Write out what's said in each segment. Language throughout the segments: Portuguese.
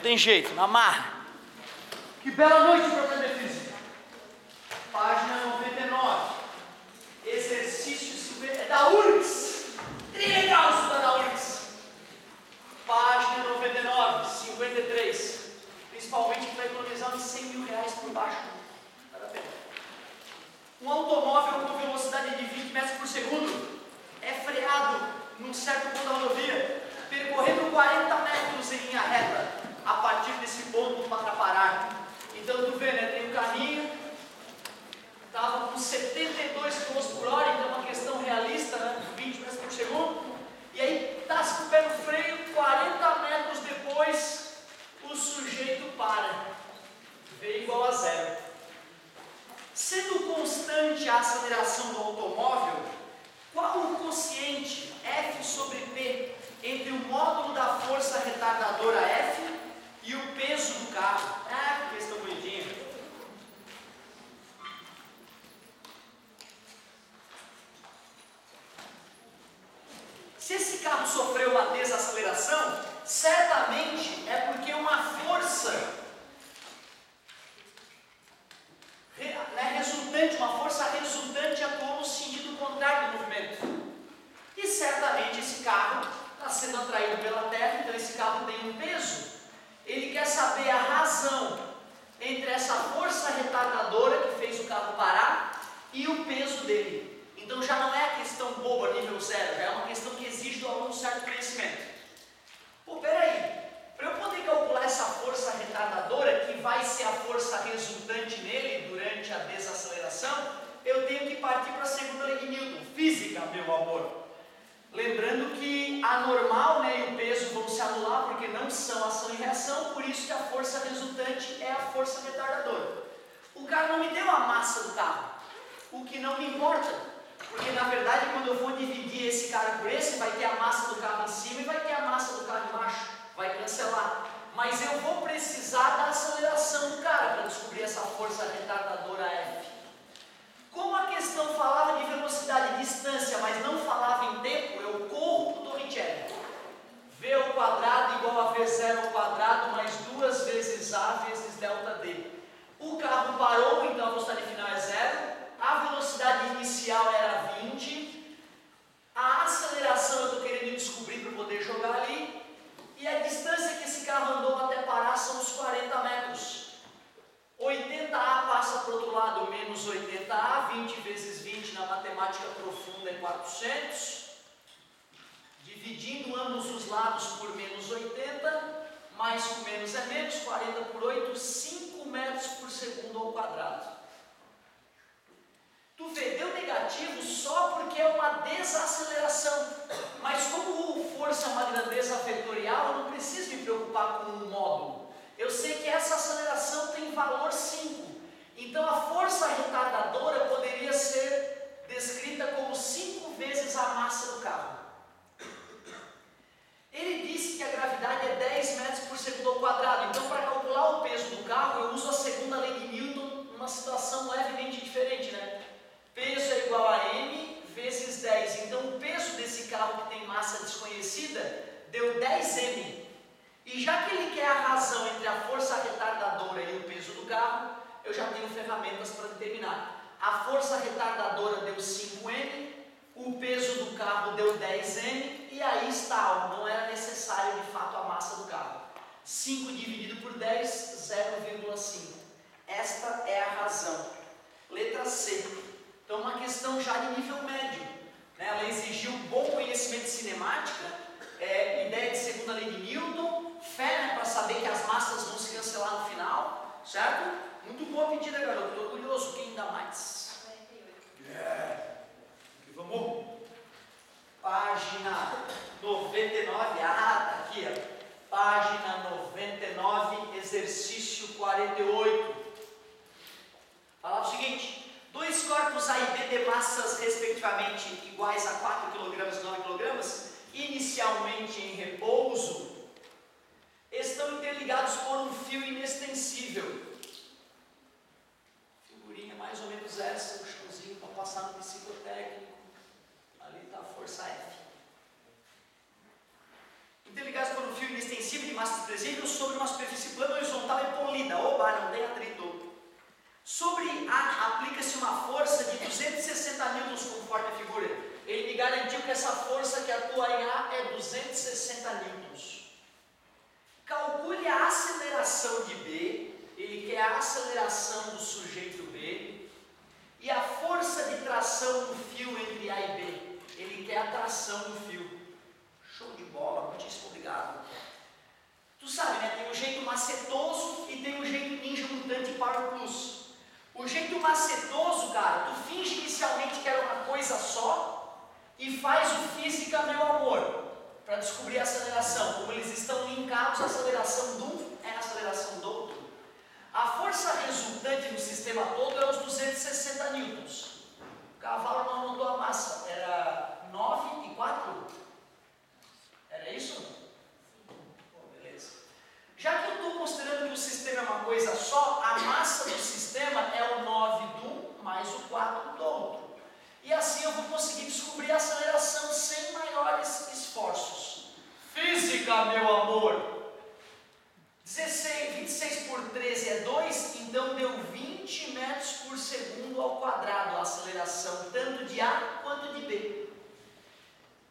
tem jeito, na marra. Que bela noite para aprender física. Página 99. Exercício 50. É da URGS. Legal estudar da URGS. Página 99, 53. Principalmente que vai economizar uns 100 mil reais por baixo. Vale a pena. Um automóvel com velocidade de 20 metros por segundo é freado num certo ponto da rodovia, percorrendo 40 metros em linha reta, a partir desse ponto para parar. Então tu vê, né? Tem um carrinho, estava com 72 km por hora, então é uma questão realista, né? 20 metros por segundo, e aí está com o pé no freio, 40 metros depois, o sujeito para. V igual a zero. Sendo constante a aceleração do automóvel, qual o quociente F sobre P entre o módulo da força retardadora F e o peso do carro? Ah, que questão bonitinha. Se esse carro sofreu uma desaceleração, certamente é porque uma força resultante atuou no sentido contrário do movimento. E certamente esse carro está sendo atraído pela Terra, então esse carro tem um peso. Ele quer saber a razão entre essa força retardadora que fez o carro parar e o peso dele. Então já não é a questão boba nível zero, já é uma questão que exige do aluno um certo conhecimento. Pô, peraí, para eu poder calcular essa força retardadora, que vai ser a força resultante nele durante a desaceleração, eu tenho que partir para a segunda lei de Newton, física, meu amor. Lembrando que a normal, né, e o peso vão se anular porque não são ação e reação, por isso que a força resultante é a força retardadora. O cara não me deu a massa do carro, o que não me importa, porque na verdade quando eu vou dividir esse cara por esse, vai ter a massa do carro em cima e vai ter a massa do carro embaixo, vai cancelar. Mas eu vou precisar da aceleração do cara para descobrir essa força retardadora F. Como a questão falava de velocidade e distância, mas não falava em tempo, eu corro para o Torricelli. V ao quadrado igual a V0 ao quadrado mais 2 vezes A vezes delta D. O carro parou, então a velocidade final é 0. A velocidade inicial era 20. A aceleração eu estou querendo descobrir para poder jogar ali. E a distância que esse carro andou até parar são os 40 metros. 80A passa para o outro lado, menos 80A, 20 vezes 20 na matemática profunda é 400. Dividindo ambos os lados por menos 80, mais com menos é menos, 40 por 8, 5 metros por segundo ao quadrado. Tu vê, deu negativo só porque é uma desaceleração. Mas como força é uma grandeza vetorial, eu não preciso me preocupar com o módulo. Eu sei que essa aceleração tem valor 5. Então a força retardadora poderia ser descrita como 5 vezes a massa do carro. Ele disse que a gravidade é 10 metros por segundo ao quadrado. Então para calcular o peso do carro, eu uso a segunda lei de Newton numa situação levemente diferente, né? Peso é igual a m vezes 10. Então o peso desse carro que tem massa desconhecida deu 10m. E já que ele quer a razão entre a força retardadora e o peso do carro, eu já tenho ferramentas para determinar. A força retardadora deu 5m, o peso do carro deu 10m, e aí está, não era necessário de fato a massa do carro. 5 dividido por 10, 0,5. Esta é a razão. Letra C. Então uma questão já de nível médio, né? Ela exigiu bom conhecimento de cinemática, ideia de segunda lei de Newton, fé, né, para saber que as massas vão se cancelar no final, certo? Muito boa pedida, garoto. Estou curioso, quem dá mais? 48. Yeah. Aqui vamos. Página 99. Ah, tá aqui, ó. Página 99, exercício 48. Fala o seguinte. Dois corpos A e B de massas respectivamente iguais a 4 kg e 9 kg, inicialmente em repouso, estão interligados por um fio inextensível. Figurinha mais ou menos essa, um chãozinho para passar no psicotécnico. Ali está a força F. Interligados por um fio inextensível de massa desprezível sobre uma superfície Sobre A, aplica-se uma força de 260 newtons, conforme a figura. Ele me garantiu que essa força que atua em A é 260 newtons. Calcule a aceleração de B, ele quer a aceleração do sujeito B, e a força de tração do fio entre A e B, ele quer a tração do fio. Show de bola, muitíssimo obrigado. Tu sabe, né? Tem o jeito macetoso e tem o jeito ninja mutante Power Plus. O jeito macetoso, cara, tu finge inicialmente que era uma coisa só e faz o física, meu amor, para descobrir a aceleração. Como eles estão linkados, a aceleração de um é a aceleração do outro. A força resultante no sistema todo é os 260 newtons. O cavalo não anotou a massa, era 9 e 4? Era isso? Beleza. Já que eu estou considerando que o sistema é uma coisa só, a massa do sistema é o 9 de um mais o 4 do outro. E assim eu vou conseguir descobrir a aceleração sem maiores esforços. Física, meu amor! 26 por 13 é 2, então deu 20 metros por segundo ao quadrado a aceleração, tanto de A quanto de B.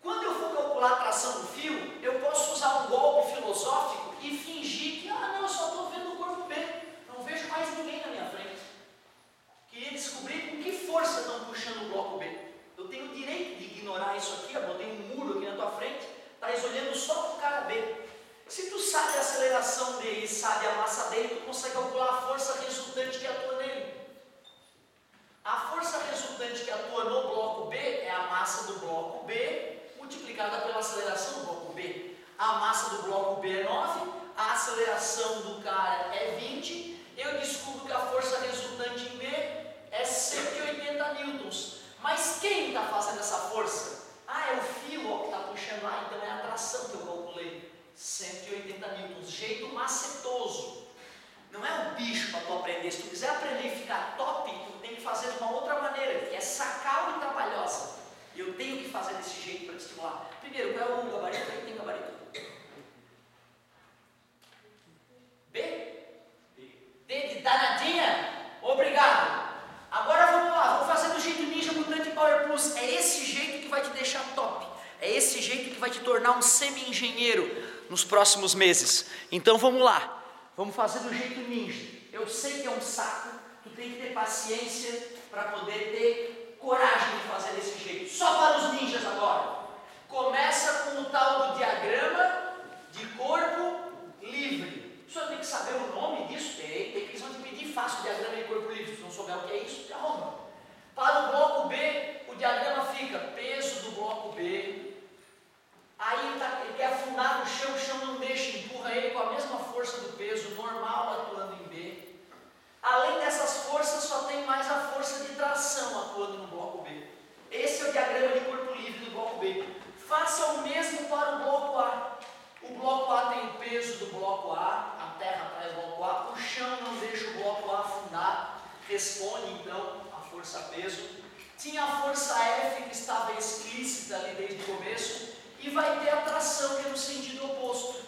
Quando eu for calcular a tração do fio, eu posso usar um golpe filosófico e fingir que, não, eu só estou vendo o corpo B, não vejo mais ninguém na minha frente. Queria descobrir com que força estão puxando o bloco B. Eu tenho o direito de ignorar isso aqui, eu botei um muro aqui na tua frente, estás olhando só para o cara B. Se tu sabe a aceleração dele e sabe a massa dele, tu consegue calcular a força resultante que atua nele. A força resultante que atua no bloco B é a massa do bloco B multiplicada pela aceleração do bloco B. A massa do bloco B é 9, a aceleração do cara é 20, eu descubro que a força resultante em B é 180 newtons. Mas quem está fazendo essa força? É o fio que está puxando lá, então é a tração que eu calculei. 180 newtons, jeito macetoso. Não é um bicho para tu aprender. Se tu quiser aprender e ficar top, tu tem que fazer de uma outra maneira, que é sacal e trabalhosa. E eu tenho que fazer desse jeito para te estimular. Primeiro, qual é o gabarito? Aí tem gabarito. B? D de danadinha? Obrigado. Agora vamos lá, vamos fazer do jeito ninja mutante Power Plus. É esse jeito que vai te deixar top. É esse jeito que vai te tornar um semi-engenheiro nos próximos meses. Então vamos lá, vamos fazer do jeito ninja. Eu sei que é um saco, tu tem que ter paciência para poder ter coragem de fazer desse jeito. Só para os ninjas agora. Começa com o tal do diagrama de corpo livre. O senhor tem que saber o nome disso? Tem que eles vão te pedir fácil o diagrama de corpo livre. Se não souber o que é isso, te arruma. Para o bloco B, o diagrama fica peso do bloco B. Aí ele quer afundar no chão, o chão não deixa, empurra ele com a mesma força do peso normal atuando em B. Além dessas forças, só tem mais a força de tração atuando no bloco B. Esse é o diagrama de corpo livre do bloco B. Faça o mesmo para o bloco A. O bloco A tem o peso do bloco A, a terra atrás do bloco A, o chão não deixa o bloco A afundar, responde então a força peso. Tinha a força F que estava explícita ali desde o começo. E vai ter a tração que é no sentido oposto.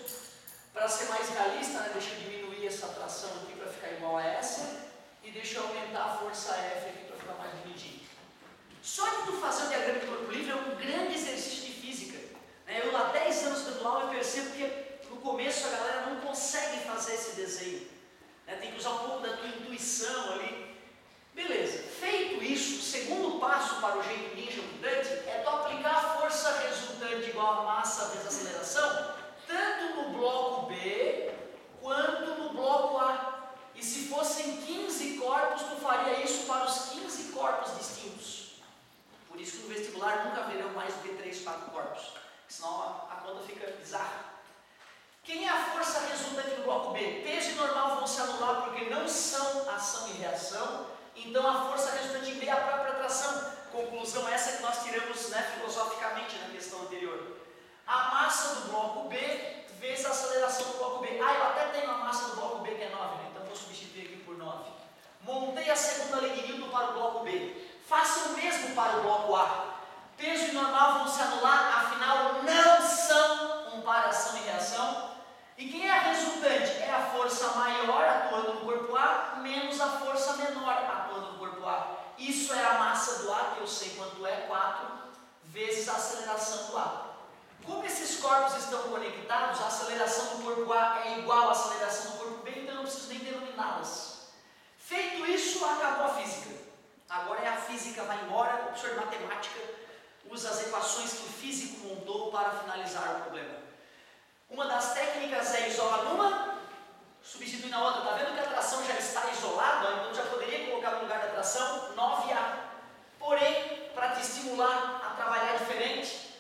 Para ser mais realista, né, deixa eu diminuir essa tração aqui para ficar igual a essa. E deixa eu aumentar a força F aqui para ficar mais bonitinho. Só de tu fazer o diagrama de corpo livre é um grande exercício de física. Eu há 10 anos dando aula eu percebo que no começo a galera não consegue fazer esse desenho. Tem que usar um pouco da tua intuição ali. Beleza, feito isso, o segundo passo para o jeito ninja mutante é tu aplicar a força resultante igual a massa vezes a aceleração, tanto no bloco B quanto no bloco A. E se fossem 15 corpos, tu faria isso para os 15 corpos distintos. Por isso que no vestibular nunca haverão mais do que 3, 4 corpos, senão a conta fica bizarra. Quem é a força resultante do bloco B? Peso e normal vão se anular porque não são ação e reação. Então a força resultante em B é a própria tração. Conclusão essa que nós tiramos filosoficamente na questão anterior. A massa do bloco B vezes a aceleração do bloco B. Eu até tenho a massa do bloco B que é 9, então vou substituir aqui por 9. Montei a segunda lei de Newton para o bloco B. Faça o mesmo para o bloco A. Peso e normal vão se anular, afinal não são um par ação e reação. E quem é a resultante? É a força maior atuando no corpo A menos a força menor. Isso é a massa do ar, que eu sei quanto é, 4 vezes a aceleração do ar. Como esses corpos estão conectados, a aceleração do corpo A é igual à aceleração do corpo B, então eu não preciso nem denominá-las. Feito isso, acabou a física. Agora é a física, vai embora, o professor de matemática usa as equações que o físico montou para finalizar o problema. Uma das técnicas é isolar numa, substituir na outra. Está vendo que a tração já está isolada, então já poderia colocar no lugar da tração 9A. Porém, para te estimular a trabalhar diferente,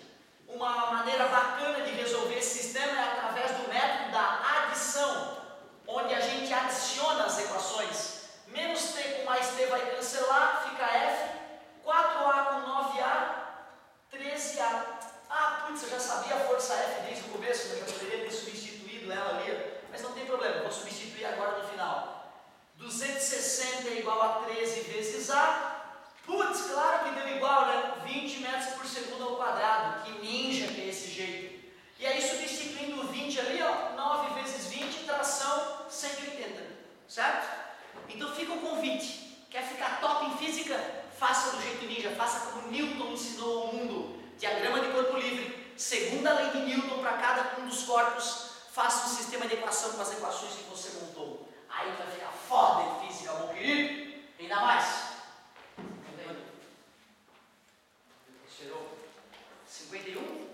uma maneira bacana de resolver esse sistema é através do método da adição, onde a gente adiciona as equações. Menos t com mais t vai cancelar, fica f, 4a com 9a, 13a. Ah, putz, eu já sabia a força F desde o começo, eu já poderia ter substituído ela ali, mas não tem problema, vou substituir agora no final. 260 é igual a 13 vezes A. Putz, claro que deu igual, né? 20 metros por segundo ao quadrado, que ninja que é esse jeito. E aí substituindo o 20 ali, ó, 9 vezes 20, tração 180, certo? Então fica o convite. Quer ficar top em física? Faça do jeito ninja, faça como Newton ensinou ao mundo. Diagrama de corpo livre, segunda lei de Newton para cada um dos corpos, faça um sistema de equação com as equações que você montou. Aí vai ficar foda em física, meu querido. Ainda mais. Cheirou? 51?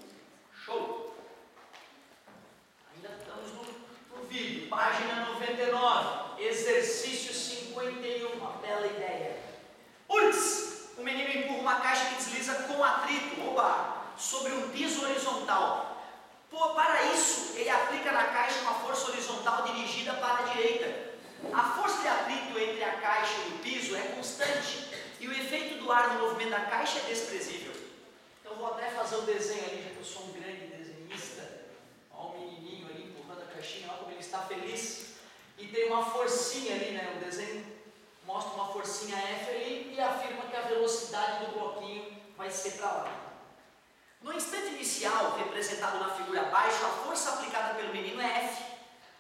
Show! Ainda estamos no vídeo, página 99, exercício 51, uma bela ideia. Putz! O menino empurra uma caixa que desliza com atrito, sobre um piso horizontal. Para isso, ele aplica na caixa uma força horizontal dirigida para a direita. A força de atrito entre a caixa e o piso é constante e o efeito do ar no movimento da caixa é desprezível. Então vou até fazer o desenho ali, já que eu sou um grande desenhista. Olha o menininho ali empurrando a caixinha, olha como ele está feliz. E tem uma forcinha ali, né? O desenho mostra uma forcinha F ali e afirma que a velocidade do bloquinho vai ser para lá. No instante inicial, representado na figura abaixo, a força aplicada pelo menino é F,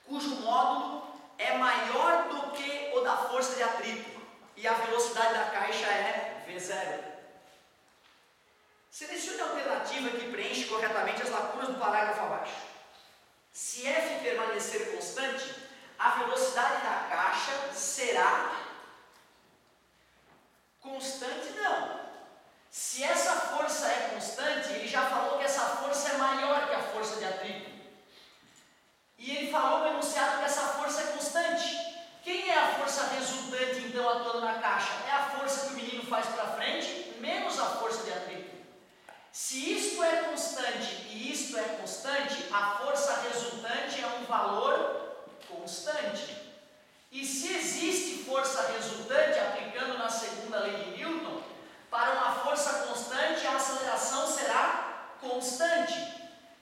cujo módulo é maior do que o da força de atrito, e a velocidade da caixa é V0. Selecione a alternativa que preenche corretamente as lacunas do parágrafo abaixo. Se F permanecer constante, a velocidade da caixa será constante? Não. Se essa força é constante, ele já falou que essa força é maior que a força de atrito. E ele falou no enunciado que essa força é constante. Quem é a força resultante, então, atuando na caixa? É a força que o menino faz para frente, menos a força de atrito. Se isto é constante e isto é constante, a força resultante é um valor constante. E se existe força resultante, aplicando na segunda lei de Newton, para uma força constante, a aceleração será constante.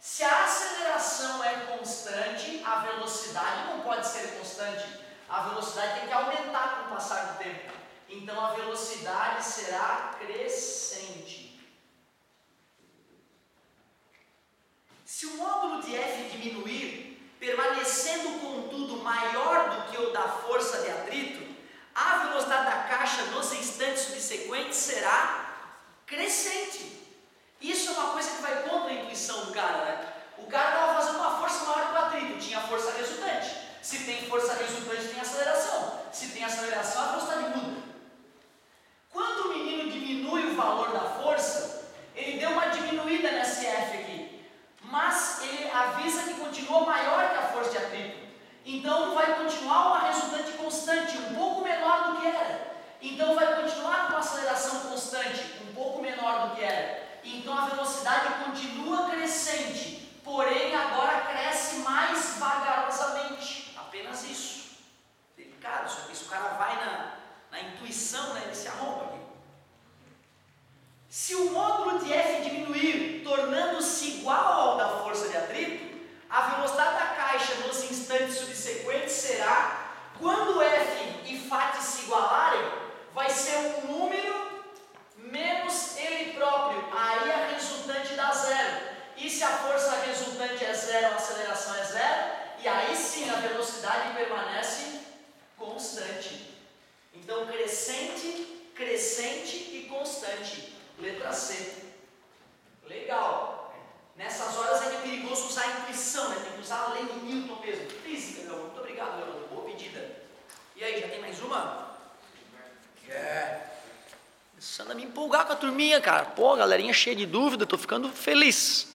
Se a aceleração é constante, a velocidade não pode ser constante. A velocidade tem que aumentar com o passar do tempo. Então a velocidade será crescente. Se o módulo de F diminuir, permanecendo contudo maior do que o da força de atrito, a velocidade da caixa nos instantes subsequentes será crescente. Isso é uma coisa que vai contra a intuição do cara, né? O cara estava fazendo uma força maior que o atrito, tinha força resultante. Se tem força resultante, tem aceleração. Se tem aceleração, a velocidade muda. Quando o menino diminui o valor da força, ele deu uma diminuída nesse F aqui, mas ele avisa que continua maior que a força de atrito. Então vai continuar uma resultante constante, um pouco menor do que era. Então vai continuar com uma aceleração constante, um pouco menor do que era. Então a velocidade continua crescente, porém agora cresce mais vagarosamente. Apenas isso. Delicado, só que isso o cara vai na intuição, né? Ele se arromba aqui. Se o módulo de F diminuir, tornando-se igual ao da força de atrito, a velocidade da caixa nos instantes subsequentes será, quando F e Φ se igualarem, vai ser um número menos ele próprio. Aí a resultante dá zero. E se a força resultante é zero, a aceleração é zero, e aí sim a velocidade permanece constante. Então crescente crescente e constante. Letra C. Legal. Nessas horas é que é perigoso usar a intuição, né? Tem que usar a lei de Newton mesmo. Física, meu. Muito obrigado, Leandro. Boa pedida. E aí, já tem mais uma? Começando a me empolgar com a turminha, cara. Pô, galerinha cheia de dúvida, tô ficando feliz.